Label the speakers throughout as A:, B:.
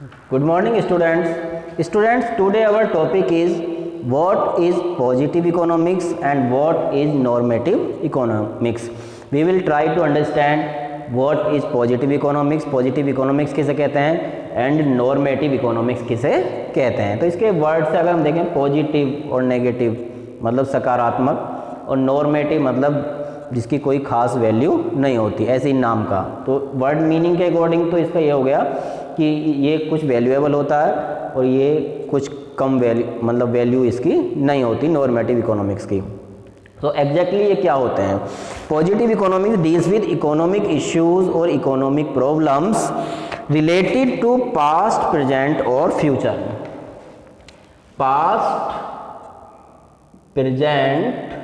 A: Good morning students. Students, today our topic is what is positive economics and what is normative economics. We will try to understand what is positive economics किसे कहते हैं and normative economics किसे कहते हैं. तो इसके word से अगर हम देखें पॉजिटिव और नेगेटिव मतलब सकारात्मक और नॉर्मेटिव मतलब जिसकी कोई खास वैल्यू नहीं होती ऐसे ही नाम का. तो वर्ड मीनिंग के अकॉर्डिंग तो इसका ये हो गया कि ये कुछ वैल्यूएबल होता है और ये कुछ कम वैल्यू मतलब वैल्यू इसकी नहीं होती नॉर्मेटिव इकोनॉमिक्स की. तो एग्जैक्टली ये क्या होते हैं? Positive economics deals with economic issues और economic problems related to past present और फ्यूचर. पास्ट प्रेजेंट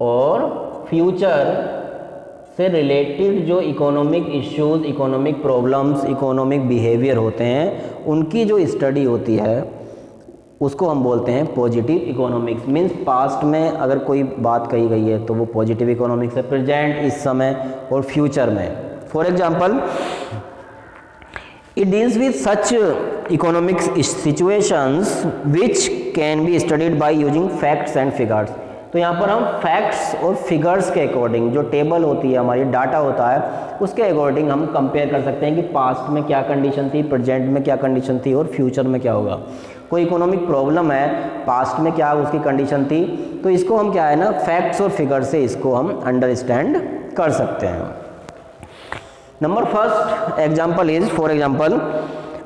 A: और फ्यूचर से रिलेटेड जो economic issues, economic problems, economic behaviour होते हैं उनकी जो स्टडी होती है उसको हम बोलते हैं पॉजिटिव इकोनॉमिक्स. मींस पास्ट में अगर कोई बात कही गई है तो वो पॉजिटिव इकोनॉमिक्स है, प्रेजेंट इस समय और फ्यूचर में. For example it deals with such economic situations which can be studied by using facts and figures. तो यहाँ पर हम फैक्ट्स और फिगर्स के अकॉर्डिंग जो टेबल होती है हमारी डाटा होता है उसके अकॉर्डिंग हम कंपेयर कर सकते हैं कि पास्ट में क्या कंडीशन थी, प्रेजेंट में क्या कंडीशन थी और फ्यूचर में क्या होगा. कोई इकोनॉमिक प्रॉब्लम है, पास्ट में क्या उसकी कंडीशन थी, तो इसको हम क्या है ना फैक्ट्स और फिगर से इसको हम अंडरस्टैंड कर सकते हैं. Number first example is for example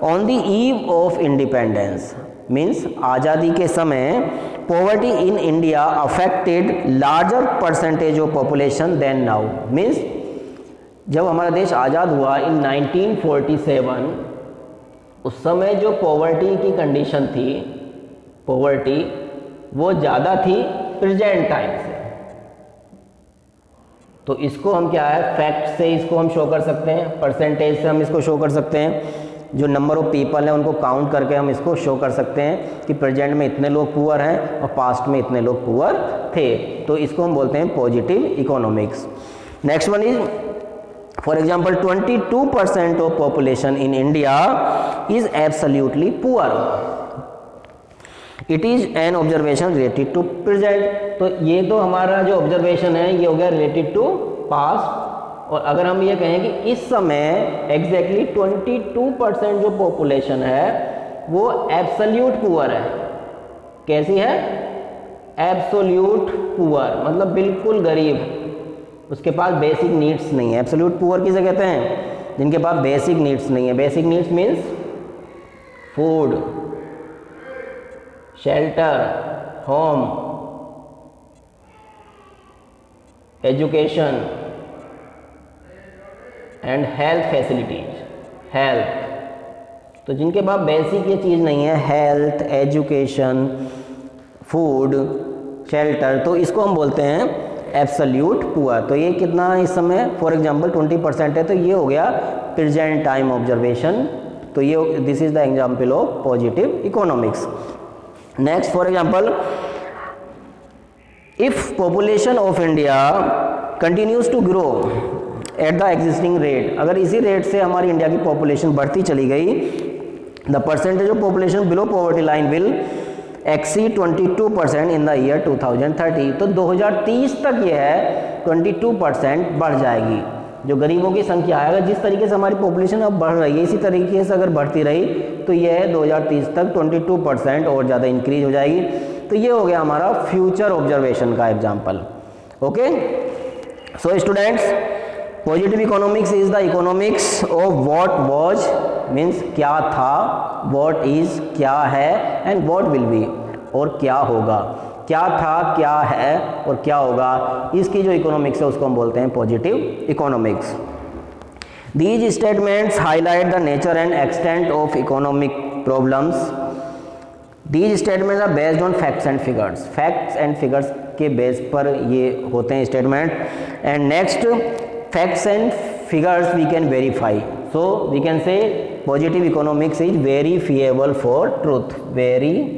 A: on the eve of independence means आज़ादी के समय poverty in India affected larger percentage of population than now. Means जब हमारा देश आज़ाद हुआ इन 1947 उस समय जो पॉवर्टी की कंडीशन थी, पॉवर्टी वो ज़्यादा थी प्रेजेंट टाइम से. तो इसको हम क्या है फैक्ट से इसको हम शो कर सकते हैं, परसेंटेज से हम इसको शो कर सकते हैं. जो नंबर ऑफ पीपल हैं उनको काउंट करके हम इसको शो कर सकते हैं कि प्रेजेंट में इतने लोग पुअर हैं और पास्ट में इतने लोग पुअर थे. तो इसको हम बोलते हैं positive economics. Next one is for example 22% of population in India is absolutely poor. It is an observation related to present. तो ये तो हमारा जो ऑब्जर्वेशन है ये हो गया रिलेटेड टू पास्ट. और अगर हम ये कहें कि इस समय एग्जैक्टली 22% जो पॉपुलेशन है वो एब्सोल्यूट पुअर है. कैसी है? एब्सोल्यूट पुअर मतलब बिल्कुल गरीब, उसके पास बेसिक नीड्स नहीं है. एब्सोल्यूट पुअर किसे कहते हैं? जिनके पास बेसिक नीड्स नहीं है. Basic needs means food, shelter, home, education and health facilities. Health तो जिनके पास बेसिक ये चीज़ नहीं है, हेल्थ, एजुकेशन, फूड, शेल्टर, तो इसको हम बोलते हैं एब्सोल्यूट पुअर. तो ये कितना इस समय फॉर एग्जांपल 20% है. तो ये हो गया प्रेजेंट टाइम ऑब्जर्वेशन. तो ये this is the example of positive economics. Next for example if population of India continues to grow at the existing rate, अगर इसी रेट से हमारी इंडिया की पॉपुलेशन बढ़ती चली गई, the percentage of population below poverty line will exceed 22% in the year 2030. तो 2030 तक ये है 22% बढ़ जाएगी. जो गरीबों की संख्या है, अगर जिस तरीके से हमारी पॉपुलेशन अब बढ़ रही है इसी तरीके से अगर बढ़ती रही तो ये 2030 तक 22% और ज़्यादा इंक्रीज हो जाएगी. तो ये हो गया हमारा फ्यूचर ऑब्जर्वेशन का example. Okay, so students positive economics is the economics of what was means क्या था, व्हाट इज क्या है एंड व्हाट विल बी और क्या होगा. क्या था, क्या है और क्या होगा, इसकी जो इकोनॉमिक्स है उसको हम बोलते हैं positive economics. These statements highlight the nature and extent of economic problems. These statements are based on facts and figures. Facts and figures के बेस पर ये होते हैं statement. And next facts and figures we can verify. So we can say positive economics is verifiable for truth. Verifiable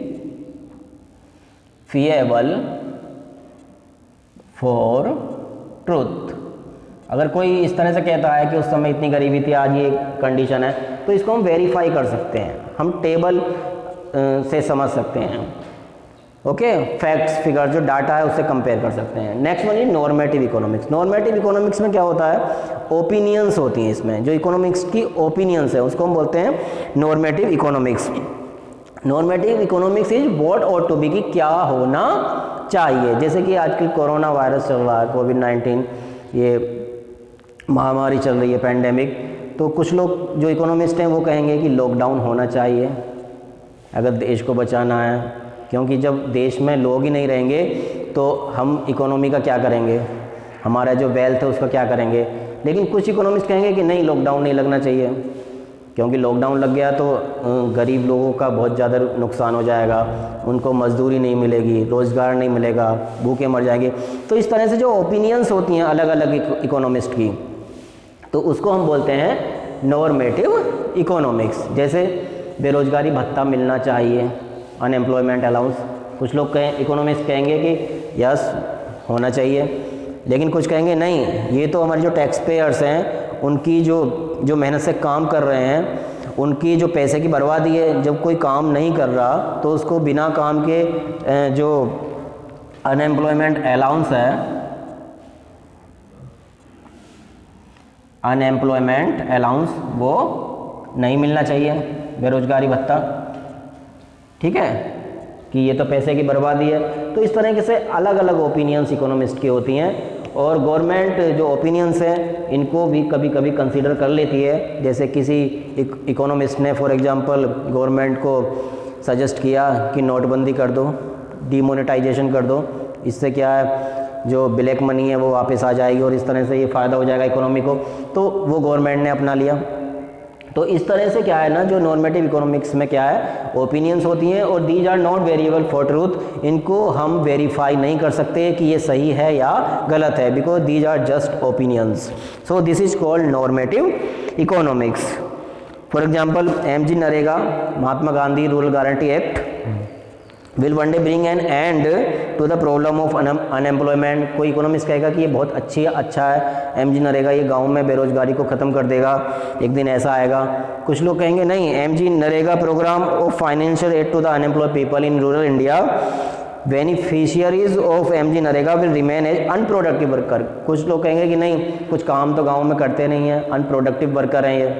A: for truth. अगर कोई इस तरह से कहता है कि उस समय इतनी गरीबी थी, आज ये कंडीशन है, तो इसको हम वेरीफाई कर सकते हैं, हम टेबल से समझ सकते हैं। ओके, फैक्ट्स, फिगर, जो डाटा है उससे कंपेयर कर सकते हैं। Next one is normative economics. Normative economics में क्या होता है, ओपिनियंस होती हैं इसमें, जो इकोनॉमिक्स की ओपिनियंस है उसको हम बोलते हैं normative economics. Normative economics is what ought to be, कि क्या होना चाहिए। जैसे कि आजकल कोरोना वायरस चल रहा है, कोविड-19, ये महामारी चल रही है, पैंडेमिक, तो कुछ लोग जो इकोनॉमिस्ट हैं वो कहेंगे कि लॉकडाउन होना चाहिए अगर देश को बचाना है, क्योंकि जब देश में लोग ही नहीं रहेंगे तो हम इकोनॉमी का क्या करेंगे, हमारा जो वेल्थ है उसका क्या करेंगे। लेकिन कुछ इकोनॉमिस्ट कहेंगे कि नहीं, लॉकडाउन नहीं लगना चाहिए, क्योंकि लॉकडाउन लग गया तो गरीब लोगों का बहुत ज़्यादा नुकसान हो जाएगा, उनको मजदूरी नहीं मिलेगी, रोज़गार नहीं मिलेगा, भूखे मर जाएंगे। तो इस तरह से जो ओपिनियंस होती हैं अलग अलग इकोनॉमिस्ट की, तो उसको हम बोलते हैं नॉर्मेटिव इकोनॉमिक्स। जैसे बेरोज़गारी भत्ता मिलना चाहिए, अनएम्प्लॉयमेंट अलाउंस, कुछ लोग इकोनॉमिस्ट कहेंगे कि यस होना चाहिए, लेकिन कुछ कहेंगे नहीं, ये तो हमारे जो टैक्स पेयर्स हैं उनकी जो मेहनत से काम कर रहे हैं उनकी जो पैसे की बर्बादी है। जब कोई काम नहीं कर रहा तो उसको बिना काम के जो अनएम्प्लॉयमेंट अलाउंस है, अनएम्प्लॉयमेंट अलाउंस, वो नहीं मिलना चाहिए, बेरोजगारी भत्ता, ठीक है, कि ये तो पैसे की बर्बादी है। तो इस तरीके से अलग अलग ओपिनियंस इकोनॉमिस्ट की होती हैं, और गवर्नमेंट जो ओपिनियंस हैं इनको भी कभी कभी कंसीडर कर लेती है। जैसे किसी इकोनॉमिस्ट ने फॉर एग्जांपल गवर्नमेंट को सजेस्ट किया कि नोटबंदी कर दो, डीमोनेटाइजेशन कर दो, इससे क्या है जो ब्लैक मनी है वो वापस आ जाएगी और इस तरह से ये फ़ायदा हो जाएगा इकोनॉमी को, तो वो गवर्नमेंट ने अपना लिया। तो इस तरह से क्या है ना, जो नॉर्मेटिव इकोनॉमिक्स में क्या है, ओपिनियंस होती हैं, और these are not variable for truth, इनको हम वेरीफाई नहीं कर सकते कि ये सही है या गलत है, because these are just opinions. So this is called normative economics. For example MG NREGA, Mahatma Gandhi rural guarantee act will one day bring an end to the problem of unemployment. कोई इकोनॉमिस्ट कहेगा कि ये बहुत अच्छा है, MG नरेगा ये गांव में बेरोजगारी को ख़त्म कर देगा, एक दिन ऐसा आएगा। कुछ लोग कहेंगे नहीं, MG NREGA programme of financial aid to the unemployed people in rural India, beneficiaries of MG NREGA will remain as unproductive worker. कुछ लोग कहेंगे कि नहीं, कुछ काम तो गाँव में करते नहीं हैं, अनप्रोडक्टिव वर्कर हैं ये,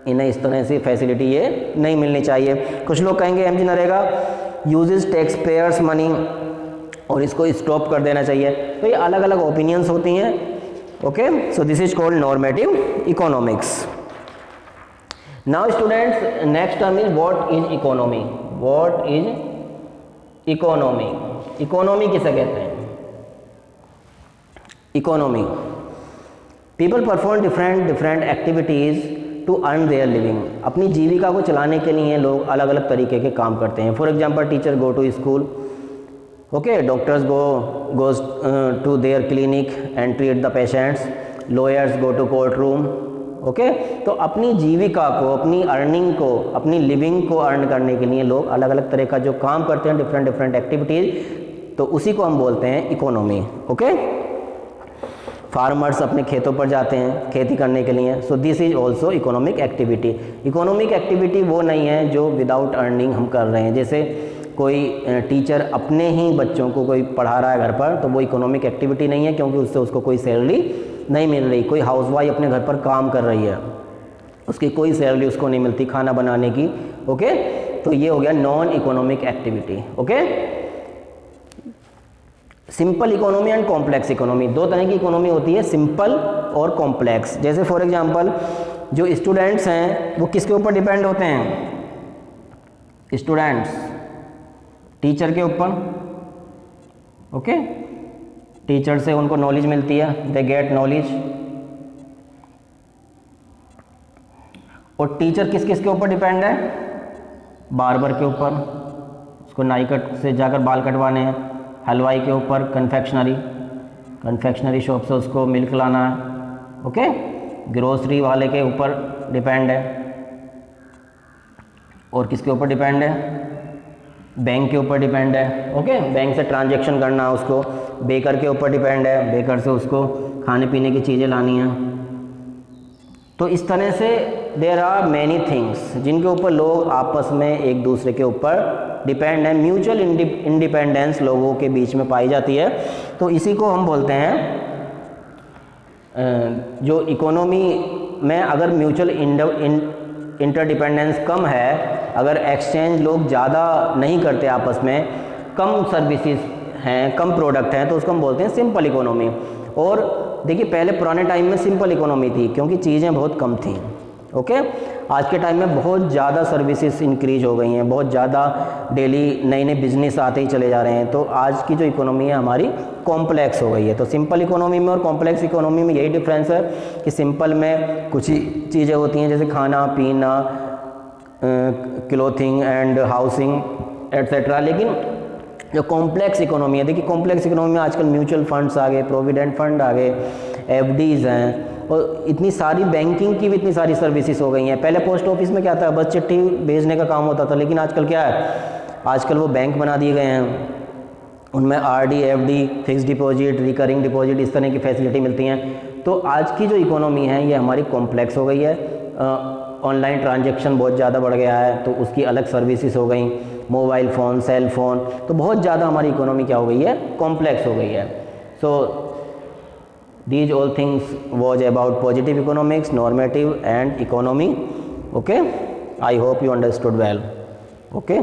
A: इन्हें इस तरह से फैसिलिटी ये नहीं मिलनी चाहिए। कुछ लोग कहेंगे MG NREGA uses tax payers money, और इसको स्टॉप कर देना चाहिए। तो ये अलग अलग ओपिनियंस होती हैं। Okay, so this is called normative economics. Now students, next term is what is economy. What is economy? Economy किसे कहते हैं? Economy, people perform different activities to earn their living. अपनी जीविका को चलाने के लिए लोग अलग अलग तरीके के काम करते हैं। For example, teacher go to school, okay, doctors goes to their clinic and treat the patients, lawyers go to court room. Okay, तो अपनी जीविका को, अपनी अर्निंग को, अपनी लिविंग को अर्न करने के लिए लोग अलग अलग तरह का जो काम करते हैं, डिफरेंट एक्टिविटीज़, तो उसी को हम बोलते हैं इकोनॉमी। ओके, फार्मर्स अपने खेतों पर जाते हैं खेती करने के लिए, सो this is also economic activity. Economic activity वो नहीं है जो विदाउट अर्निंग हम कर रहे हैं। जैसे कोई टीचर अपने ही बच्चों को कोई पढ़ा रहा है घर पर, तो वो इकोनॉमिक एक्टिविटी नहीं है, क्योंकि उससे उसको कोई सैलरी नहीं मिल रही। कोई हाउसवाइफ अपने घर पर काम कर रही है, उसकी कोई सैलरी उसको नहीं मिलती खाना बनाने की। ओके, तो ये हो गया non economic activity. Okay, simple economy and complex economy, दो तरह की इकोनॉमी होती है, सिंपल और कॉम्प्लेक्स। जैसे फॉर एग्जांपल, जो स्टूडेंट्स हैं वो किसके ऊपर डिपेंड होते हैं? स्टूडेंट्स टीचर के ऊपर। ओके, टीचर से उनको नॉलेज मिलती है, दे गेट नॉलेज। और टीचर किस किस के ऊपर डिपेंड है? बार्बर के ऊपर, उसको नाई कट से जाकर बाल कटवाने हैं। हलवाई के ऊपर कन्फेक्शनरी शॉप से उसको मिल्क लाना है। ओके, ग्रोसरी वाले के ऊपर डिपेंड है। और किसके ऊपर डिपेंड है? बैंक के ऊपर डिपेंड है। ओके, बैंक से ट्रांजैक्शन करना उसको। बेकर के ऊपर डिपेंड है, बेकर से उसको खाने पीने की चीज़ें लानी हैं। तो इस तरह से देयर आर मैनी थिंग्स जिनके ऊपर लोग आपस में एक दूसरे के ऊपर डिपेंड है। म्यूचुअल इंडिपेंडेंस लोगों के बीच में पाई जाती है। तो इसी को हम बोलते हैं जो इकोनॉमी में अगर म्यूचुअल इंटरडिपेंडेंस कम है, अगर एक्सचेंज लोग ज़्यादा नहीं करते आपस में, कम सर्विसेज हैं, कम प्रोडक्ट हैं, तो उसको हम बोलते हैं सिंपल इकोनॉमी। और देखिए पहले पुराने टाइम में सिंपल इकोनॉमी थी क्योंकि चीज़ें बहुत कम थी। ओके, आज के टाइम में बहुत ज़्यादा सर्विसेज इंक्रीज हो गई हैं, बहुत ज़्यादा डेली नए नए बिजनेस आते ही चले जा रहे हैं। तो आज की जो इकोनॉमी है हमारी कॉम्प्लेक्स हो गई है। तो सिंपल इकोनॉमी में और कॉम्प्लेक्स इकोनॉमी में यही डिफरेंस है कि सिंपल में कुछ ही चीज़ें होती हैं जैसे खाना पीना, क्लोथिंग एंड हाउसिंग एट्सेट्रा। लेकिन जो कॉम्प्लेक्स इकोनॉमी है, देखिए कॉम्प्लेक्स इकोनॉमी में आजकल म्यूचुअल फंड्स आ गए, प्रोविडेंट फंड आ गए, एफडीज़ हैं, और इतनी सारी बैंकिंग की भी इतनी सारी सर्विसेज हो गई हैं। पहले पोस्ट ऑफिस में क्या था, बस चिट्ठी भेजने का काम होता था, लेकिन आजकल क्या है, आजकल वो बैंक बना दिए गए हैं, उनमें RD, FD, fix deposit, recurring deposit, इस तरह की फैसिलिटी मिलती हैं। तो आज की जो इकोनॉमी है ये हमारी कॉम्प्लेक्स हो गई है। ऑनलाइन ट्रांजैक्शन बहुत ज़्यादा बढ़ गया है, तो उसकी अलग सर्विसेज हो गई, मोबाइल फ़ोन, सेल फ़ोन, तो बहुत ज़्यादा हमारी इकोनॉमी क्या हो गई है, कॉम्प्लेक्स हो गई है। सो these all things was about positive economics, normative and economy. Okay, I hope you understood well. Okay.